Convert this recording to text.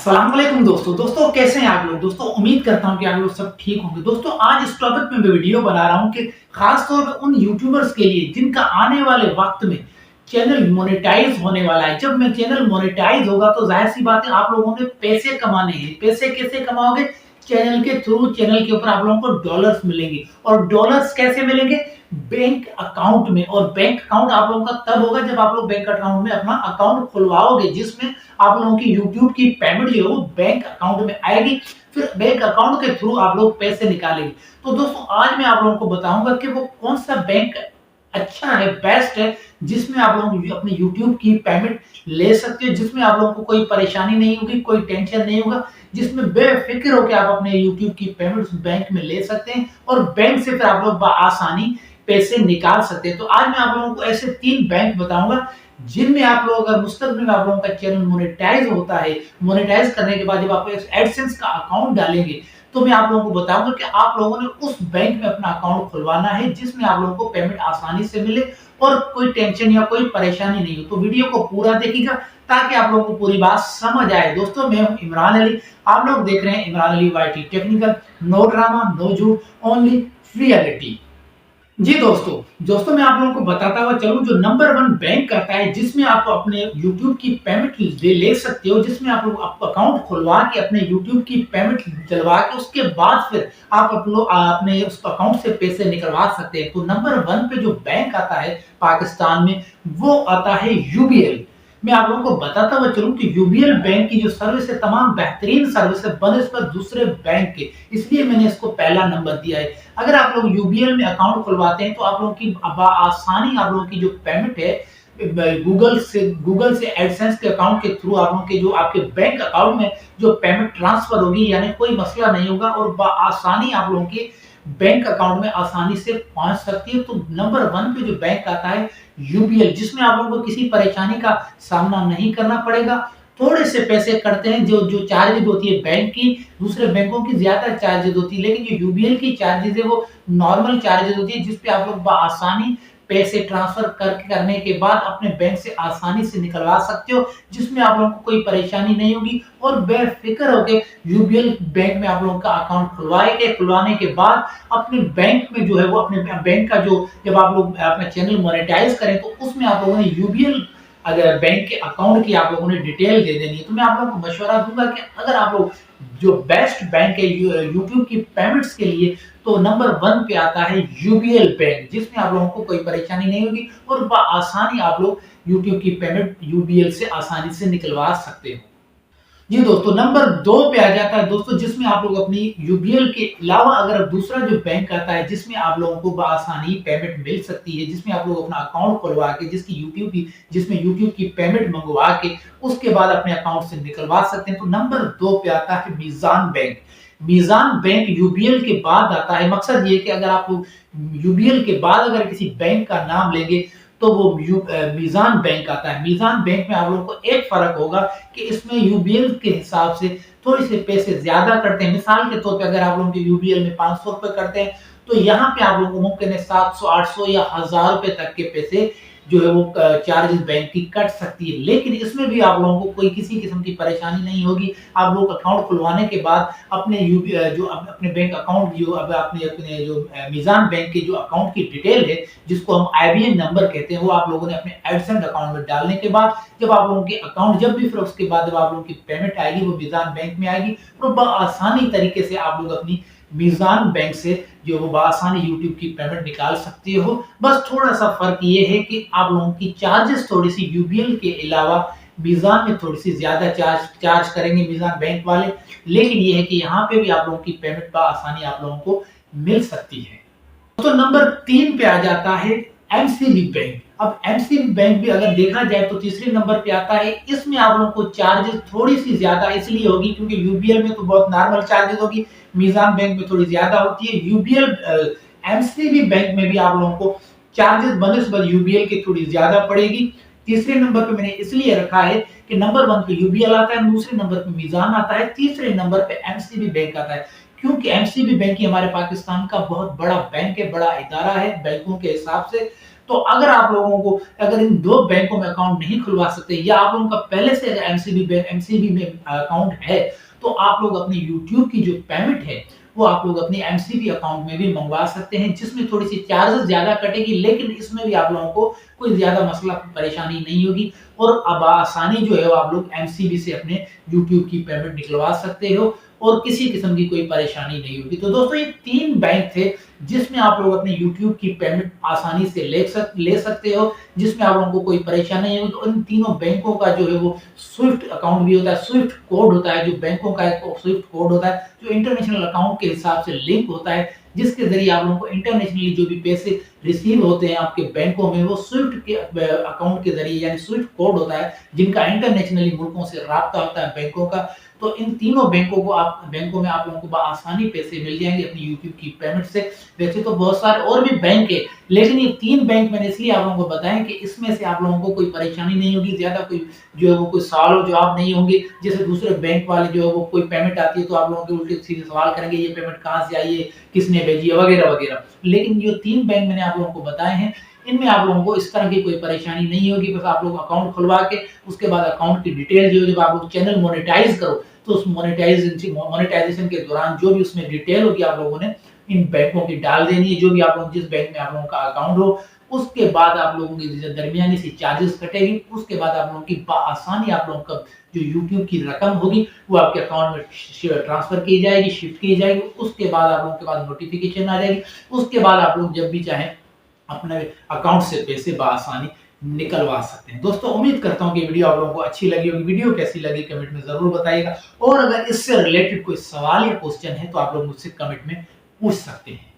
अस्सलाम वालेकुम दोस्तों कैसे हैं आप लोग। दोस्तों उम्मीद करता हूं कि आप लोग सब ठीक होंगे। दोस्तों आज इस टॉपिक में मैं वीडियो बना रहा हूं कि खास तौर पे उन यूट्यूबर्स के लिए जिनका आने वाले वक्त में चैनल मोनेटाइज होने वाला है। जब मैं चैनल मोनेटाइज होगा तो जाहिर सी बात है आप लोगों ने पैसे कमाने हैं। पैसे कैसे कमाओगे? चैनल के थ्रू। चैनल के ऊपर आप लोगों को डॉलर्स मिलेंगे। और डॉलर्स कैसे मिलेंगे? बैंक अकाउंट में। और बैंक अकाउंट आप लोगों का तब होगा जब आप लोग बैंक अकाउंट में अपना अकाउंट खुलवाओगे, जिसमें आप लोगों की यूट्यूब की पेमेंट जो है वो बैंक अकाउंट में आएगी। फिर बैंक अकाउंट के थ्रू आप लोग पैसे निकालेंगे। तो दोस्तों आज मैं आप लोगों को बताऊंगा कि वो कौन सा बैंक अच्छा है, बेस्ट है, जिसमें आप लोग अपने यूट्यूब की पेमेंट ले सकते हो, जिसमें आप लोगों को कोई परेशानी नहीं होगी, कोई टेंशन नहीं होगा, जिसमें बेफिक्र होकर आप अपने यूट्यूब की पेमेंट बैंक में ले सकते हैं और बैंक से फिर आप लोग आसानी पैसे निकाल सकते हैं। तो आज मैं आप लोगों को ऐसे 3 बैंक बताऊंगा जिनमें आप लोग अगर मुस्तकबिल में आप लोगों का चैनल मोनेटाइज होता है, मोनेटाइज करने के बाद जब आप एडसेंस का अकाउंट डालेंगे तो मैं आप लोगों को बताऊंगा कि आप लोगों ने उस बैंक में अपना अकाउंट खुलवाना है जिसमें आप लोगों को पेमेंट आसानी से मिले और कोई टेंशन या कोई परेशानी नहीं हो। तो वीडियो को पूरा देखिएगा ताकि आप लोगों को पूरी बात समझ आए। दोस्तों मैं हूं इमरान अली, आप लोग देख रहे हैं Imran Ali YT technical. No drama, no झूठ, ओनली रियलिटी। जी दोस्तों मैं आप लोगों को बताता हुआ चलूं जो नंबर 1 बैंक करता है जिसमें आप अपने YouTube की पेमेंट ले सकते हो, जिसमें आप लोग अकाउंट खुलवा के अपने YouTube की पेमेंट डलवा के उसके बाद फिर आप अपने उस अकाउंट से पैसे निकलवा सकते हैं। तो नंबर 1 पे जो बैंक आता है पाकिस्तान में वो आता है UBL। मैं आप लोगों को बताता हुआ चलूं कि यूबीएल बैंक की जो सर्विस है तमाम बेहतरीन सर्विस है बनस्पत दूसरे बैंक के, इसलिए मैंने इसको पहला नंबर दिया है। अगर आप लोग यूबीएल में अकाउंट खुलवाते हैं तो आप लोगों की आसानी आप लोगों की जो पेमेंट है गूगल से एडसेंस के अकाउंट के थ्रू आप लोगों के जो आपके बैंक अकाउंट में जो पेमेंट ट्रांसफर होगी, यानी कोई मसला नहीं होगा और आसानी आप लोगों के बैंक अकाउंट में आसानी से पहुंच सकती है। तो नंबर 1 पे जो बैंक आता है यूबीएल, जिसमें आप लोगों को किसी परेशानी का सामना नहीं करना पड़ेगा। थोड़े से पैसे कटते हैं, जो चार्जेज होती है बैंक की, दूसरे बैंकों की ज्यादा चार्जेज होती है, लेकिन जो यूबीएल की चार्जेज है वो नॉर्मल चार्जेज होती है, जिसपे आप लोग आसानी पैसे ट्रांसफर करने के बाद अपने बैंक से आसानी से निकलवा सकते हो, जिसमें आप लोगों को कोई परेशानी नहीं होगी और बेफिक्र होकर यूबीएल बैंक में आप लोगों का अकाउंट खुलवाने के बाद अपने बैंक में जो है वो अपने बैंक का जो जब आप लोग अपना चैनल मोनेटाइज करें तो उसमें आप लोगों ने यूबीएल अगर बैंक के अकाउंट की आप लोगों ने डिटेल दे देनी है। तो मैं आप लोगों को मशवरा दूंगा कि अगर आप लोग जो बेस्ट बैंक है यूट्यूब की पेमेंट्स के लिए तो नंबर 1 पे आता है यूबीएल बैंक, जिसमें आप लोगों को कोई परेशानी नहीं होगी और आसानी आप लोग यूट्यूब की पेमेंट यूबीएल से आसानी से निकलवा सकते हो। जी दोस्तों नंबर 2 पे आ जाता है दोस्तों, जिसमें आप लोग अपनी यूबीएल के अलावा अगर दूसरा जो बैंक आता है जिसमें आप लोगों को आसानी पेमेंट मिल सकती है, जिसमें आप लोग अपना अकाउंट खुलवा के जिसमें यूट्यूब की पेमेंट मंगवा के उसके बाद अपने अकाउंट से निकलवा सकते हैं। तो नंबर 2 पे आता है मीजान बैंक। मीजान बैंक यूबीएल के बाद आता है। मकसद ये कि अगर आप यूबीएल के बाद अगर किसी बैंक का नाम लेंगे तो वो मीजान बैंक आता है। मीजान बैंक में आप लोगों को एक फर्क होगा कि इसमें यूबीएल के हिसाब से थोड़ी से पैसे ज्यादा करते हैं। मिसाल के तौर पे अगर आप लोगों के यूबीएल में 500 रुपए करते हैं तो यहाँ पे आप लोगों को मुमकिन है 700, 800 या 1000 रुपए तक के पैसे जो है वो चार्जेस बैंक की कट सकती है। लेकिन इसमें भी आप लोगों को कोई किसी किस्म की परेशानी नहीं होगी। आप लोग अकाउंट खुलवाने के बाद अपने अपने बैंक अकाउंट जो अपने जो मीजान बैंक के जो अकाउंट की डिटेल है, जिसको हम आईबीएन नंबर कहते हैं, वो आप लोगों ने अपने एडसेंट अकाउंट में डालने के बाद जब आप लोगों के अकाउंट जब भी फिर उसके बाद जब आप लोगों की पेमेंट आएगी वो मीजान बैंक में आएगी और आसानी तरीके से आप लोग अपनी मीजान बैंक से जो वो आसानी यूट्यूब की पेमेंट निकाल सकते हो। बस थोड़ा सा फर्क ये है कि आप लोगों की चार्जेस थोड़ी सी यूबीएल के अलावा मीजान में थोड़ी सी ज्यादा चार्ज करेंगे मीजान बैंक वाले, लेकिन ये है कि यहाँ पे भी आप लोगों की पेमेंट का आसानी आप लोगों को मिल सकती है। तो नंबर 3 पे आ जाता है एमसीबी बैंक। अब एमसीबी बैंक भी अगर देखा जाए तो तीसरे नंबर पे आता है। इसमें आप लोगों को चार्जेस थोड़ी सी ज्यादा इसलिए होगी क्योंकि यूबीएल में तो बहुत नॉर्मल चार्जेस होगी, मीजान बैंक में थोड़ी ज्यादा होती है। यूबीएल एमसीबी बैंक में भी आप लोगों को चार्जेस बनस्पत यूबीएल की थोड़ी ज्यादा पड़ेगी। तीसरे नंबर पे मैंने इसलिए रखा है कि नंबर 1 पे यूबीएल आता है, दूसरे नंबर पे मीजान आता है, तीसरे नंबर पे एमसीबी बैंक आता है। क्योंकि एमसीबी बैंक ही हमारे पाकिस्तान का बहुत बड़ा बैंक है, बड़ा इदारा है बैंकों के हिसाब से। तो अगर आप लोगों को अगर इन दो बैंकों में अकाउंट नहीं खुलवा सकते या आप लोगों का पहले से एमसीबी में अकाउंट है, तो आप लोग अपनी यूट्यूब की जो पेमेंट है वो आप लोग अपनी एमसीबी अकाउंट में भी मंगवा सकते हैं, जिसमें थोड़ी सी चार्जेस ज्यादा कटेगी, लेकिन इसमें भी आप लोगों को कोई ज्यादा मसला परेशानी नहीं होगी और अब आसानी जो है वो आप लोग एमसीबी से अपने यूट्यूब की पेमेंट निकलवा सकते हो और किसी किस्म की कोई परेशानी नहीं होगी। तो दोस्तों ये 3 बैंक थे जिसमें आप लोग अपने यूट्यूब की पेमेंट आसानी से ले सकते हो, जिसमें आप लोगों को कोई परेशानी नहीं होगी। तो इन तीनों बैंकों का जो है वो स्विफ्ट अकाउंट भी होता है, स्विफ्ट कोड होता है, जो बैंकों का एक स्विफ्ट कोड होता है जो इंटरनेशनल अकाउंट के हिसाब से लिंक होता है, जिसके जरिए आप लोगों को इंटरनेशनली जो भी पैसे रिसीव होते हैं आपके बैंकों में वो स्विफ्ट के अकाउंट के जरिए यानी स्विफ्ट कोड होता है, जिनका इंटरनेशनली मुल्कों से राब्ता होता है बैंकों का। तो इन तीनों बैंकों में आप लोगों को आसानी पैसे मिल जाएंगे अपनी यूट्यूब की पेमेंट से। वैसे तो बहुत सारे और भी बैंक है, लेकिन ये 3 बैंक मैंने इसलिए आप लोगों को बताया कि इसमें से आप लोगों को कोई परेशानी नहीं होगी, ज्यादा कोई जो है वो कोई सवाल जवाब नहीं होंगे। जैसे दूसरे बैंक वाले जो है वो कोई पेमेंट आती है तो आप लोगों के उल्टे सीधे सवाल करेंगे ये पेमेंट कहाँ से आई है, किसने भेजी है, वगैरह वगैरह। लेकिन जो 3 बैंक मैंने आप लोगों को बताए हैं इनमें आप लोगों को इस तरह की कोई परेशानी नहीं होगी। बस आप लोग अकाउंट खुलवा के उसके बाद अकाउंट की डिटेल जो जब आप लोग चैनल मोनेटाइज करो तो उस मोनेटाइजेशन के दौरान जो भी उसमें डिटेल होगी आप लोगों ने इन बैंकों की डाल देनी है, जो भी आप लोग जिस बैंक में आप लोगों का अकाउंट हो। उसके बाद आप लोगों की दरमियानी सी चार्जेस कटेगी, उसके बाद आप लोगों की आसानी आप लोगों का जो यूट्यूब की रकम होगी वो आपके अकाउंट में ट्रांसफर की जाएगी, शिफ्ट की जाएगी। उसके बाद आप लोगों के पास नोटिफिकेशन आ जाएगी, उसके बाद आप लोग जब भी चाहें अपने अकाउंट से पैसे बआसानी निकलवा सकते हैं। दोस्तों उम्मीद करता हूं कि वीडियो आप लोगों को अच्छी लगी होगी। वीडियो कैसी लगी कमेंट में जरूर बताइएगा और अगर इससे रिलेटेड कोई सवाल या क्वेश्चन है तो आप लोग मुझसे कमेंट में पूछ सकते हैं।